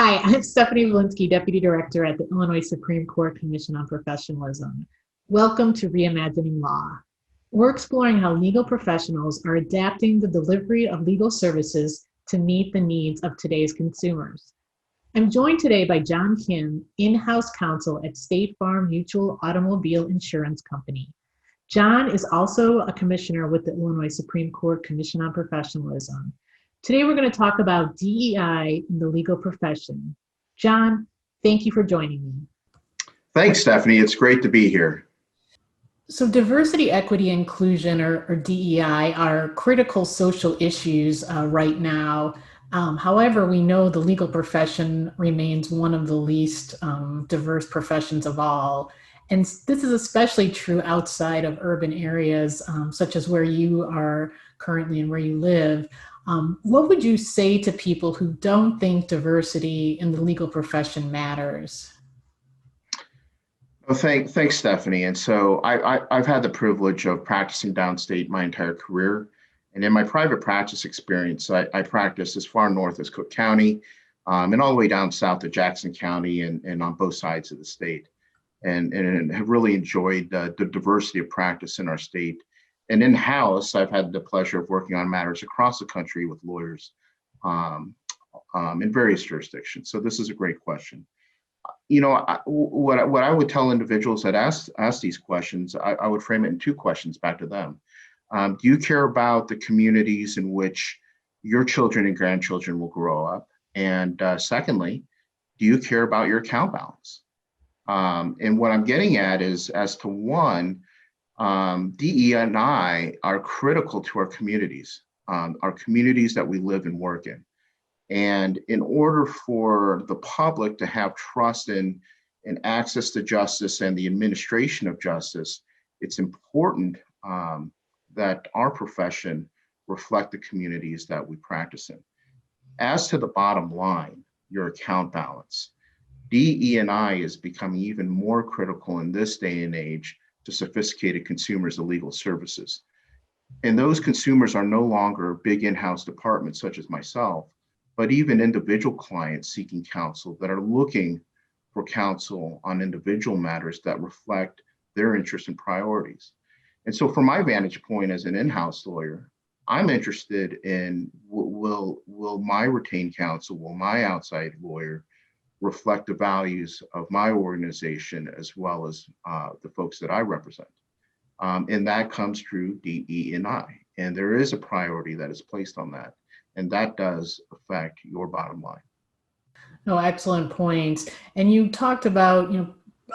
Hi, I'm Stephanie Walensky, Deputy Director at the Illinois Supreme Court Commission on Professionalism. Welcome to Reimagining Law. We're exploring how legal professionals are adapting the delivery of legal services to meet the needs of today's consumers. I'm joined today by John Kim, in-house counsel at State Farm Mutual Automobile Insurance Company. John is also a commissioner with the Illinois Supreme Court Commission on Professionalism. Today, we're going to talk about DEI in the legal profession. John, thank you for joining me. Thanks, Stephanie. It's great to be here. So diversity, equity, inclusion, or DEI, are critical social issues right now. However, we know the legal profession remains one of the least diverse professions of all. And this is especially true outside of urban areas, such as where you are currently and where you live. What would you say to people who don't think diversity in the legal profession matters? Well, thanks, Stephanie. And so I've had the privilege of practicing downstate my entire career. And in my private practice experience, I practiced as far north as Cook County and all the way down south to Jackson County and on both sides of the state. And have really enjoyed the diversity of practice in our state. And in-house, I've had the pleasure of working on matters across the country with lawyers in various jurisdictions. So this is a great question. You know, what I would tell individuals that ask these questions, I would frame it in two questions back to them. Do you care about the communities in which your children and grandchildren will grow up? And secondly, do you care about your account balance? And what I'm getting at is, as to one, DE&I are critical to our communities that we live and work in. And in order for the public to have trust in access to justice and the administration of justice, it's important that our profession reflect the communities that we practice in. As to the bottom line, your account balance, DE&I is becoming even more critical in this day and age to sophisticated consumers of legal services. And those consumers are no longer big in-house departments such as myself, but even individual clients seeking counsel that are looking for counsel on individual matters that reflect their interests and priorities. And so from my vantage point as an in-house lawyer, I'm interested in will my retained counsel, will my outside lawyer reflect the values of my organization as well as the folks that I represent. And that comes through DE&I. And there is a priority that is placed on that. And that does affect your bottom line. No, excellent points. And you talked about,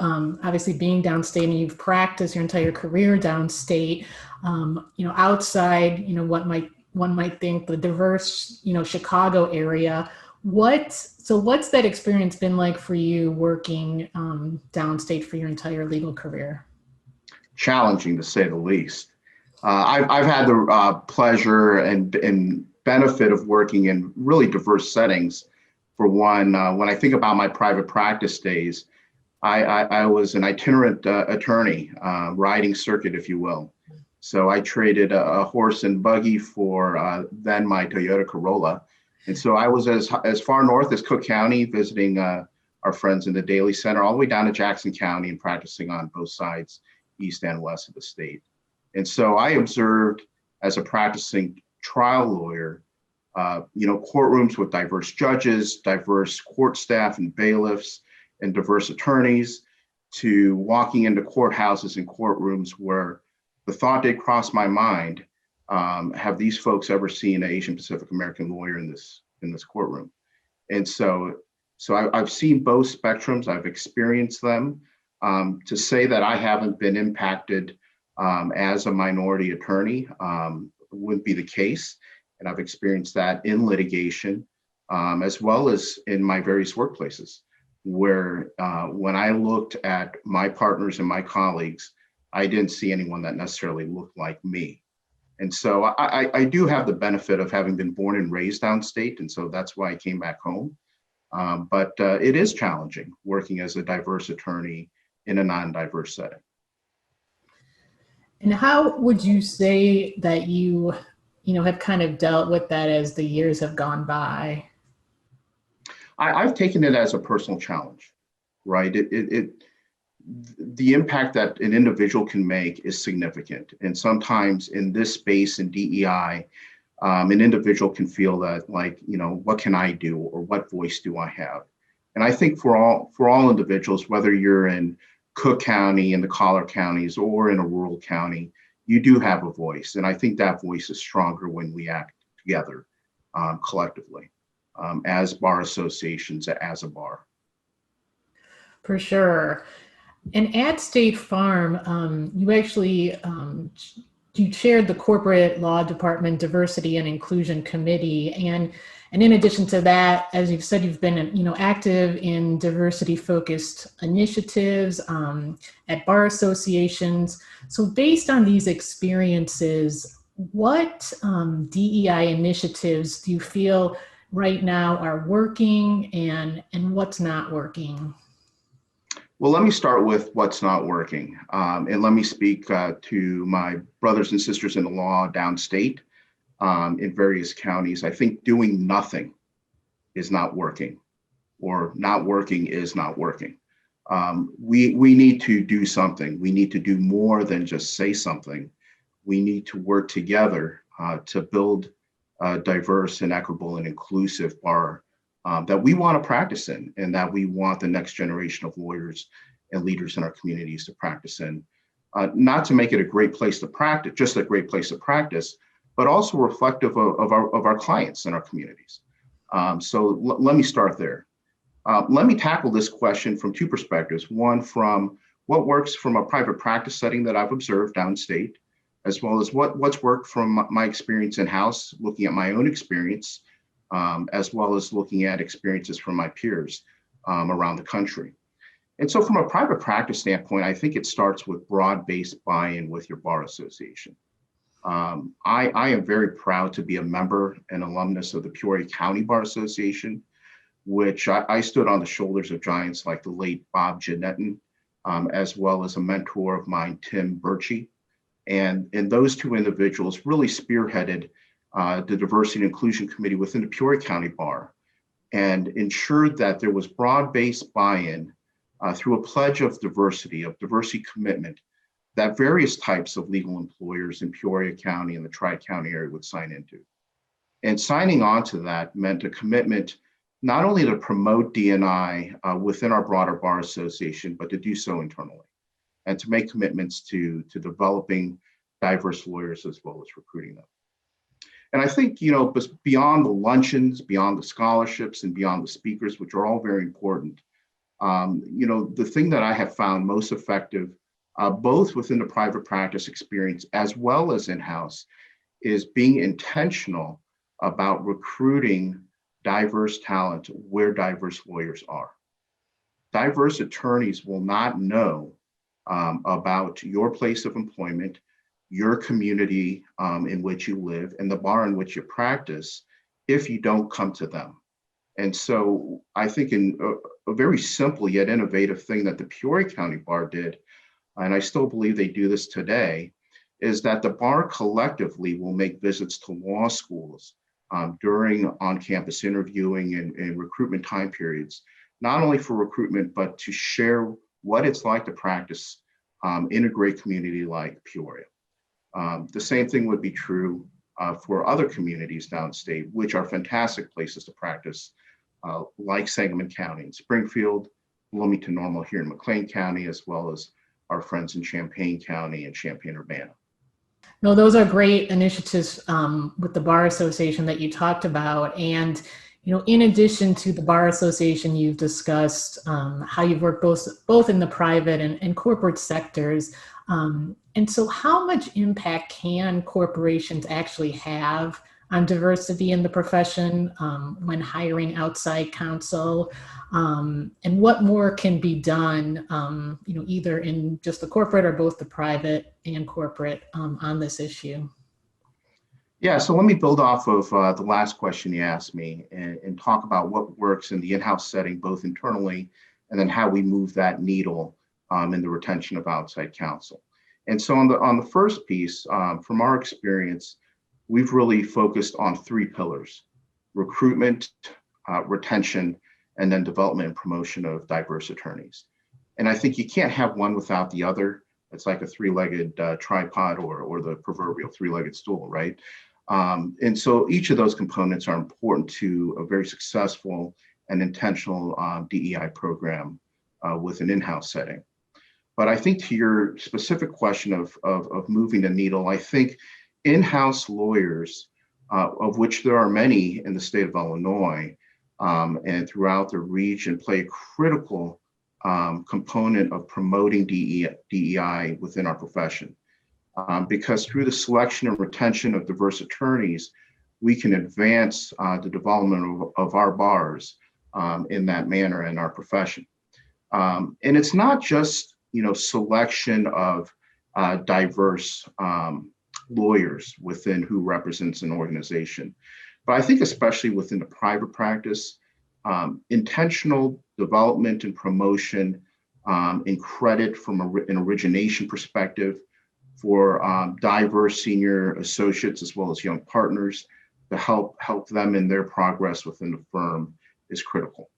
obviously being downstate, and you've practiced your entire career downstate, outside, one might think the diverse, Chicago area. What's that experience been like for you working downstate for your entire legal career? Challenging, to say the least. I've had the pleasure and benefit of working in really diverse settings. For one, when I think about my private practice days, I was an itinerant attorney, riding circuit, if you will. So I traded a horse and buggy for then my Toyota Corolla. And so I was as far north as Cook County, visiting our friends in the Daly Center, all the way down to Jackson County and practicing on both sides, east and west of the state. And so I observed, as a practicing trial lawyer, courtrooms with diverse judges, diverse court staff and bailiffs, and diverse attorneys, to walking into courthouses and courtrooms where the thought did cross my mind, have these folks ever seen an Asian Pacific American lawyer in this courtroom? And so I've seen both spectrums. I've experienced them. To say that I haven't been impacted as a minority attorney wouldn't be the case. And I've experienced that in litigation, as well as in my various workplaces, where when I looked at my partners and my colleagues, I didn't see anyone that necessarily looked like me. And so I do have the benefit of having been born and raised downstate, and so that's why I came back home. But it is challenging working as a diverse attorney in a non-diverse setting. And how would you say that have kind of dealt with that as the years have gone by? I've taken it as a personal challenge, right? The impact that an individual can make is significant. And sometimes in this space in DEI, an individual can feel that like, what can I do or what voice do I have? And I think for all individuals, whether you're in Cook County, in the collar counties, or in a rural county, you do have a voice. And I think that voice is stronger when we act together collectively as bar associations, as a bar. For sure. And at State Farm, you actually you chaired the Corporate Law Department Diversity and Inclusion Committee, and in addition to that, as you've said, you've been active in diversity-focused initiatives at bar associations. So, based on these experiences, what DEI initiatives do you feel right now are working, and what's not working? Well, let me start with what's not working. And let me speak to my brothers and sisters in the law downstate in various counties. I think doing nothing is not working, or not working is not working. We need to do something. We need to do more than just say something. We need to work together to build a diverse and equitable and inclusive bar that we want to practice in, and that we want the next generation of lawyers and leaders in our communities to practice in. Not to make it a great place to practice, just a great place to practice, but also reflective of our clients and our communities. So let me start there. Let me tackle this question from two perspectives. One, from what works from a private practice setting that I've observed downstate, as well as what's worked from my experience in-house, looking at my own experience, as well as looking at experiences from my peers around the country. And so from a private practice standpoint, I think it starts with broad-based buy-in with your bar association. I am very proud to be a member and alumnus of the Peoria County Bar Association, which I stood on the shoulders of giants like the late Bob Jeanetton, as well as a mentor of mine, Tim Birchie. And those two individuals really spearheaded the Diversity and Inclusion Committee within the Peoria County Bar, and ensured that there was broad-based buy-in through a pledge of diversity commitment that various types of legal employers in Peoria County and the Tri-County area would sign into. And signing on to that meant a commitment not only to promote D&I within our broader bar association, but to do so internally, and to make commitments to developing diverse lawyers as well as recruiting them. And I think, beyond the luncheons, beyond the scholarships, and beyond the speakers, which are all very important, the thing that I have found most effective, both within the private practice experience as well as in-house, is being intentional about recruiting diverse talent where diverse lawyers are. Diverse attorneys will not know about your place of employment, your community in which you live, and the bar in which you practice if you don't come to them. And so I think in a very simple yet innovative thing that the Peoria County Bar did, and I still believe they do this today, is that the bar collectively will make visits to law schools during on-campus interviewing and recruitment time periods, not only for recruitment, but to share what it's like to practice in a great community like Peoria. The same thing would be true for other communities downstate, which are fantastic places to practice, like Sangamon County and Springfield, Bloomington Normal here in McLean County, as well as our friends in Champaign County and Champaign-Urbana. No, those are great initiatives with the Bar Association that you talked about. And, in addition to the Bar Association, you've discussed how you've worked both in the private and corporate sectors. And so how much impact can corporations actually have on diversity in the profession when hiring outside counsel? And what more can be done, either in just the corporate or both the private and corporate on this issue? Yeah, so let me build off of the last question you asked me and talk about what works in the in-house setting, both internally, and then how we move that needle in the retention of outside counsel. And so on the first piece, from our experience, we've really focused on three pillars: recruitment, retention, and then development and promotion of diverse attorneys. And I think you can't have one without the other. It's like a three-legged tripod or the proverbial three-legged stool, right? And so each of those components are important to a very successful and intentional DEI program with an in-house setting. But I think to your specific question of moving the needle, I think in-house lawyers, of which there are many in the state of Illinois and throughout the region, play a critical component of promoting DEI within our profession. Because through the selection and retention of diverse attorneys, we can advance the development of our bars in that manner in our profession. And it's not just, selection of diverse lawyers within who represents an organization, but I think especially within the private practice, intentional development and promotion and credit from an origination perspective for diverse senior associates as well as young partners to help them in their progress within the firm is critical.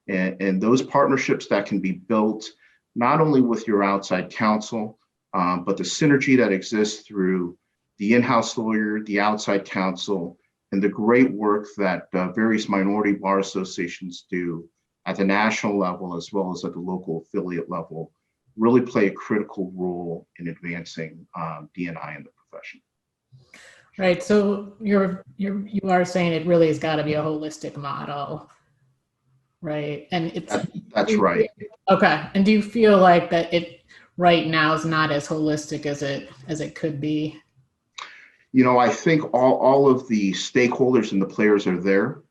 And those partnerships that can be built not only with your outside counsel, but the synergy that exists through the in-house lawyer, the outside counsel, and the great work that various minority bar associations do at the national level as well as at the local affiliate level really play a critical role in advancing D&I in the profession. Right. So you are saying it really has got to be a holistic model, right? And that's right. Okay. And do you feel like that it right now is not as holistic as it could be? I think all of the stakeholders and the players are there.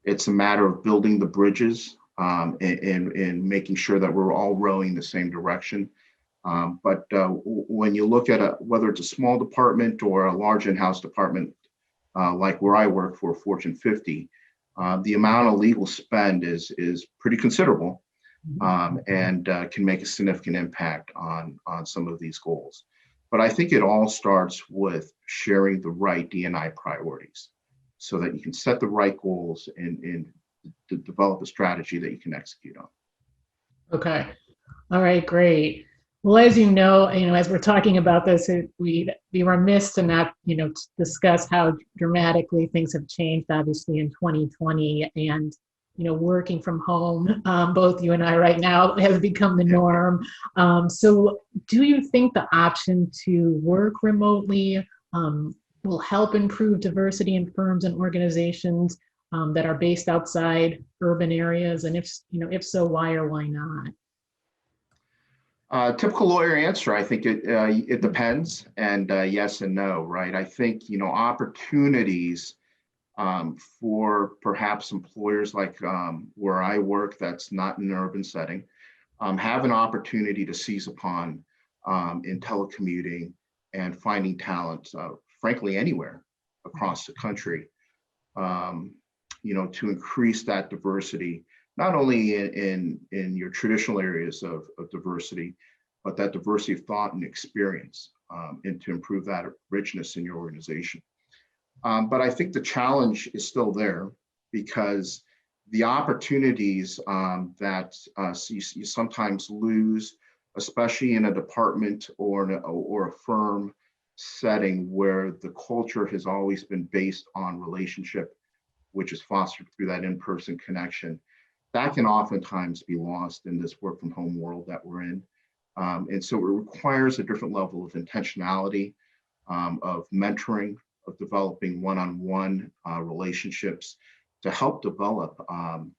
It's a matter of building the bridges and making sure that we're all rowing the same direction. But when you look at whether it's a small department or a large in-house department, like where I work for Fortune 50, the amount of legal spend is pretty considerable and can make a significant impact on some of these goals. But I think it all starts with sharing the right D&I priorities so that you can set the right goals and to develop a strategy that you can execute on. Okay. All right, great. Well, as you know, as we're talking about this, we'd be remiss to not, discuss how dramatically things have changed, obviously, in 2020. And, working from home, both you and I right now, has become the norm. So do you think the option to work remotely will help improve diversity in firms and organizations that are based outside urban areas? And if so, why or why not? Typical lawyer answer, I think it depends, and yes and no, right? I think, opportunities for perhaps employers like where I work that's not in an urban setting have an opportunity to seize upon in telecommuting and finding talent, frankly, anywhere across the country, to increase that diversity, not only in your traditional areas of diversity, but that diversity of thought and experience, and to improve that richness in your organization. But I think the challenge is still there because the opportunities that you sometimes lose, especially in a department or a firm setting where the culture has always been based on relationship, which is fostered through that in-person connection, that can oftentimes be lost in this work from home world that we're in. And so it requires a different level of intentionality, of mentoring, of developing one-on-one relationships to help develop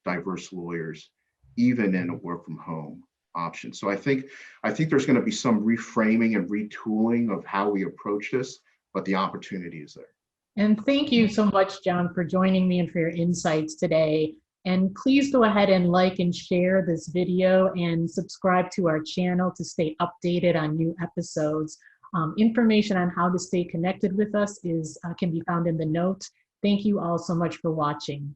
diverse lawyers, even in a work from home option. So I think there's going to be some reframing and retooling of how we approach this, but the opportunity is there. And thank you so much, John, for joining me and for your insights today. And please go ahead and like and share this video and subscribe to our channel to stay updated on new episodes. Information on how to stay connected with us can be found in the notes. Thank you all so much for watching.